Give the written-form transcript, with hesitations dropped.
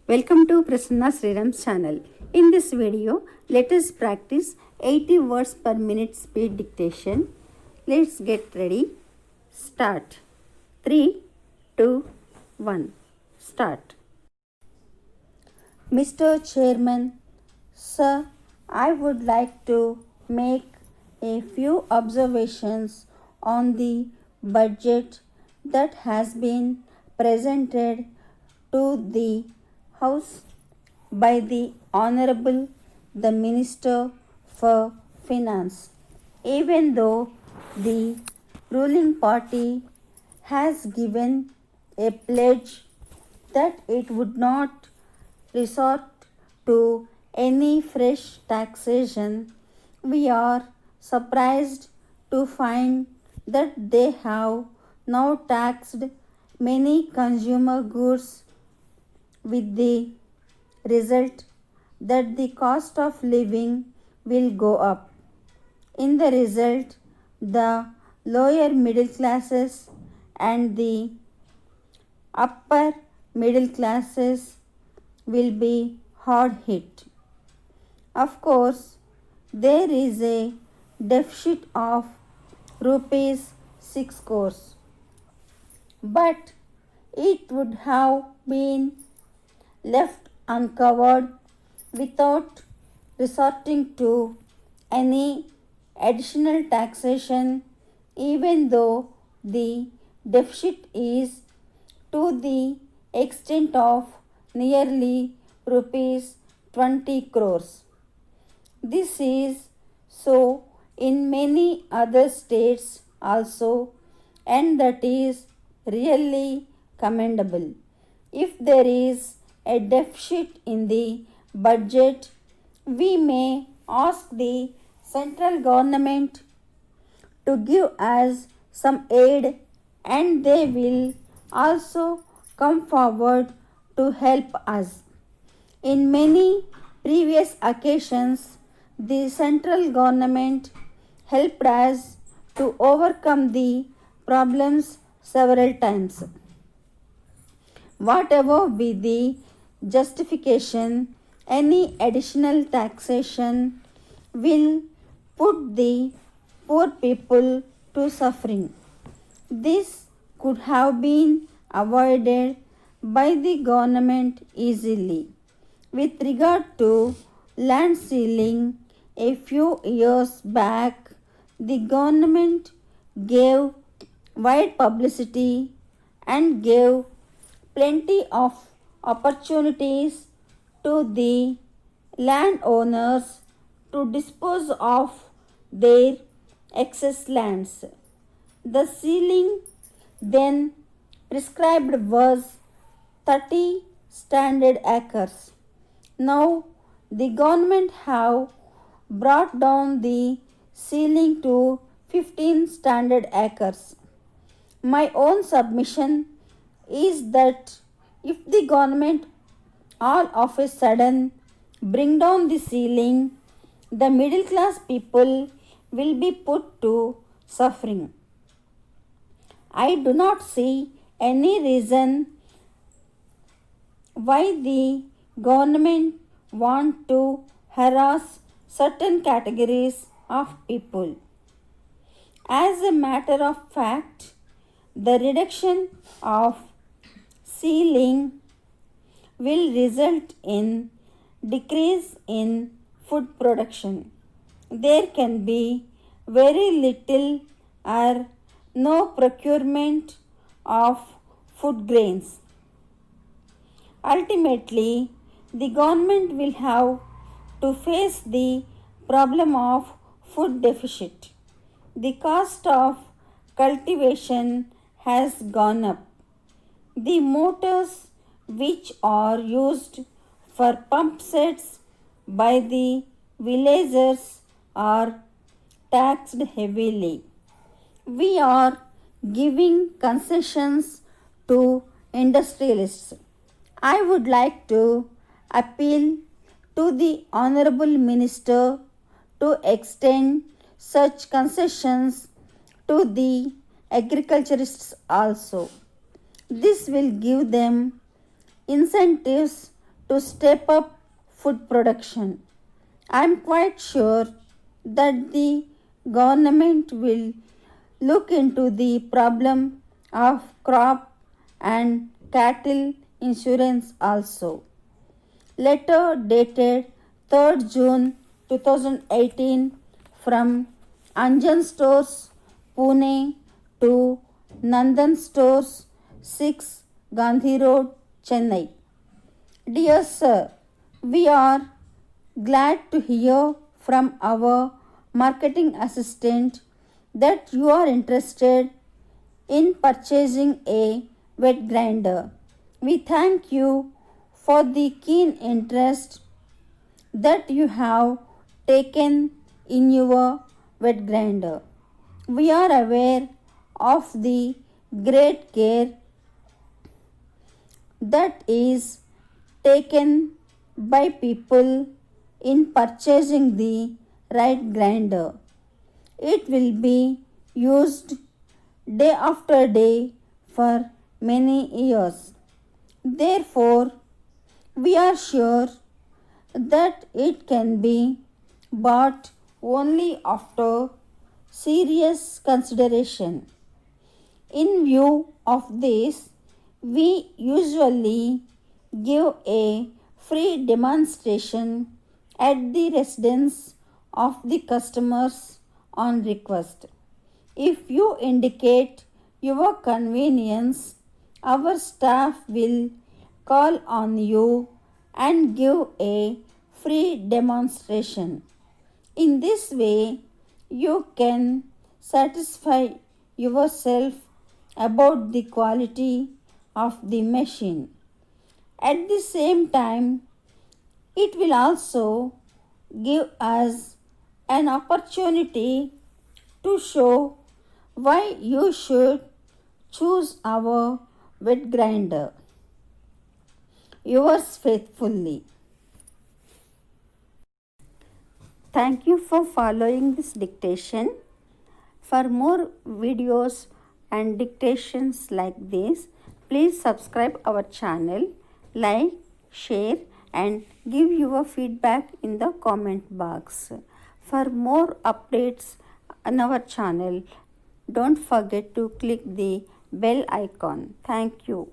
Welcome to Prasanna Sriram's channel. In this video, let us practice 80 words per minute speed dictation. Let's get ready. Start. 3, 2, 1. Start. Mr. Chairman, sir, I would like to make a few observations on the budget that has been presented to the House by the Honorable the Minister for Finance. Even though the ruling party has given a pledge that it would not resort to any fresh taxation, we are surprised to find that they have now taxed many consumer goods, with the result that the cost of living will go up. In the result, the lower middle classes and the upper middle classes will be hard hit. Of course, there is a deficit of rupees 6 crores, but it would have been left uncovered without resorting to any additional taxation, even though the deficit is to the extent of nearly rupees 20 crores. This is so in many other states also, and that is really commendable. If there is a deficit in the budget, we may ask the central government to give us some aid, and they will also come forward to help us. In many previous occasions, the central government helped us to overcome the problems several times. Whatever be the justification, any additional taxation will put the poor people to suffering. This could have been avoided by the government easily. With regard to land ceiling, a few years back, the government gave wide publicity and gave plenty of opportunities to the landowners to dispose of their excess lands. The ceiling then prescribed was 30 standard acres. Now the government have brought down the ceiling to 15 standard acres. My own submission is that if the government all of a sudden bring down the ceiling, the middle class people will be put to suffering. I do not see any reason why the government want to harass certain categories of people. As a matter of fact, the reduction of ceiling will result in decrease in food production. There can be very little or no procurement of food grains. Ultimately, the government will have to face the problem of food deficit. The cost of cultivation has gone up. The motors which are used for pump sets by the villagers are taxed heavily. We are giving concessions to industrialists. I would like to appeal to the Honorable Minister to extend such concessions to the agriculturists also. This will give them incentives to step up food production. I am quite sure that the government will look into the problem of crop and cattle insurance also. Letter dated 3rd June 2018 from Anjan Stores, Pune to Nandan Stores, 6 Gandhi Road, Chennai. Dear Sir, we are glad to hear from our marketing assistant that you are interested in purchasing a wet grinder. We thank you for the keen interest that you have taken in your wet grinder. We are aware of the great care that is taken by people in purchasing the right grinder. It will be used day after day for many years. Therefore, we are sure that it can be bought only after serious consideration. In view of this, we usually give a free demonstration at the residence of the customers on request. If you indicate your convenience, our staff will call on you and give a free demonstration. In this way, you can satisfy yourself about the quality of the machine. At the same time, it will also give us an opportunity to show why you should choose our wet grinder. Yours faithfully. Thank you for following this dictation. For more videos and dictations like this, please subscribe our channel, like, share and give your feedback in the comment box. For more updates on our channel, don't forget to click the bell icon. Thank you.